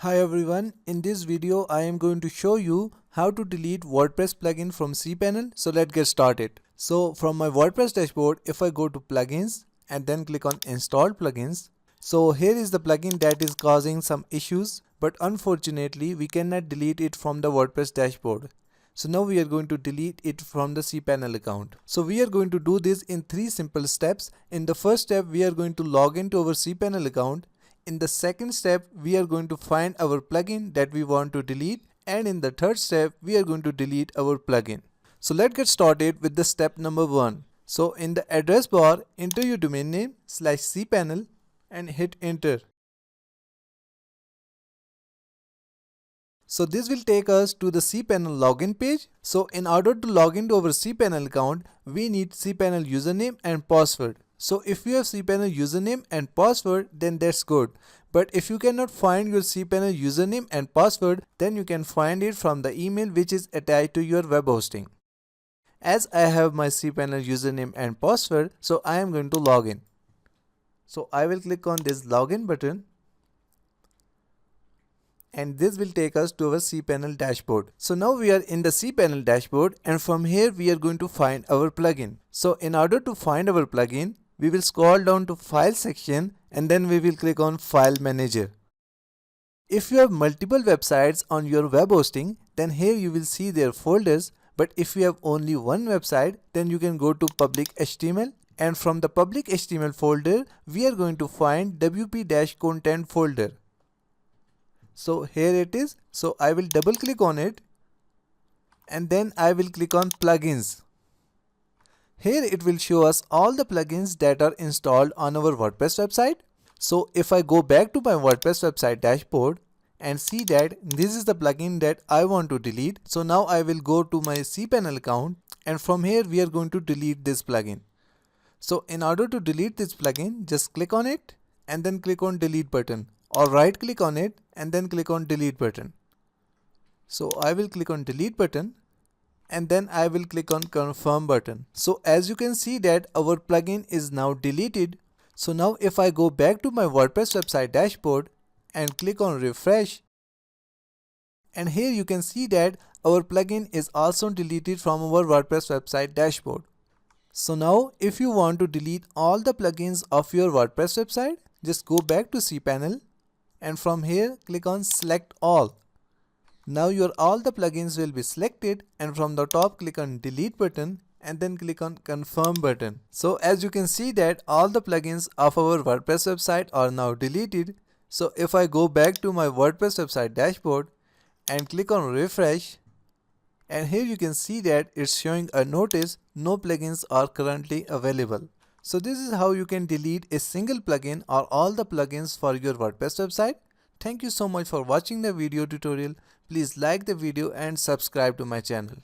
Hi everyone, in this video I am going to show you how to delete WordPress plugin from Cpanel. So let's get started. So from my WordPress dashboard, if I go to plugins and then click on install plugins. So here is the plugin that is causing some issues, but unfortunately we cannot delete it from the WordPress dashboard. So now we are going to delete it from the Cpanel account. So we are going to do this in 3 simple steps. In the first step, we are going to log into our Cpanel account. In the second step, we are going to find our plugin that we want to delete, and in the third step, we are going to delete our plugin. So let's get started with the step number 1. So in the address bar, enter your domain name /cpanel and hit enter. So this will take us to the Cpanel login page. So in order to log into our Cpanel account, we need Cpanel username and password. So if you have Cpanel username and password, then that's good. But if you cannot find your Cpanel username and password, then you can find it from the email which is attached to your web hosting. As I have my Cpanel username and password, so I am going to log in. So I will click on this login button, and this will take us to our Cpanel dashboard. So now we are in the Cpanel dashboard, and from here we are going to find our plugin. So in order to find our plugin, we will scroll down to file section and then we will click on file manager. If you have multiple websites on your web hosting, then here you will see their folders, but if you have only one website, then you can go to public HTML, and from the public HTML folder, we are going to find wp-content folder. So here it is. So I will double click on it and then I will click on plugins. Here it will show us all the plugins that are installed on our WordPress website. So if I go back to my WordPress website dashboard and see that this is the plugin that I want to delete. So now I will go to my Cpanel account, and from here we are going to delete this plugin. So in order to delete this plugin, just click on it and then click on delete button, or right click on it and then click on delete button. So I will click on delete button and then I will click on confirm button. So as you can see that our plugin is now deleted. So now if I go back to my WordPress website dashboard and click on refresh, and here you can see that our plugin is also deleted from our WordPress website dashboard. So now if you want to delete all the plugins of your WordPress website, just go back to Cpanel and from here click on select all. Now all the plugins will be selected, and from the top click on delete button and then click on confirm button. So as you can see that all the plugins of our WordPress website are now deleted. So if I go back to my WordPress website dashboard and click on refresh, and here you can see that it's showing a notice no plugins are currently available. So this is how you can delete a single plugin or all the plugins for your WordPress website. Thank you so much for watching the video tutorial. Please like the video and subscribe to my channel.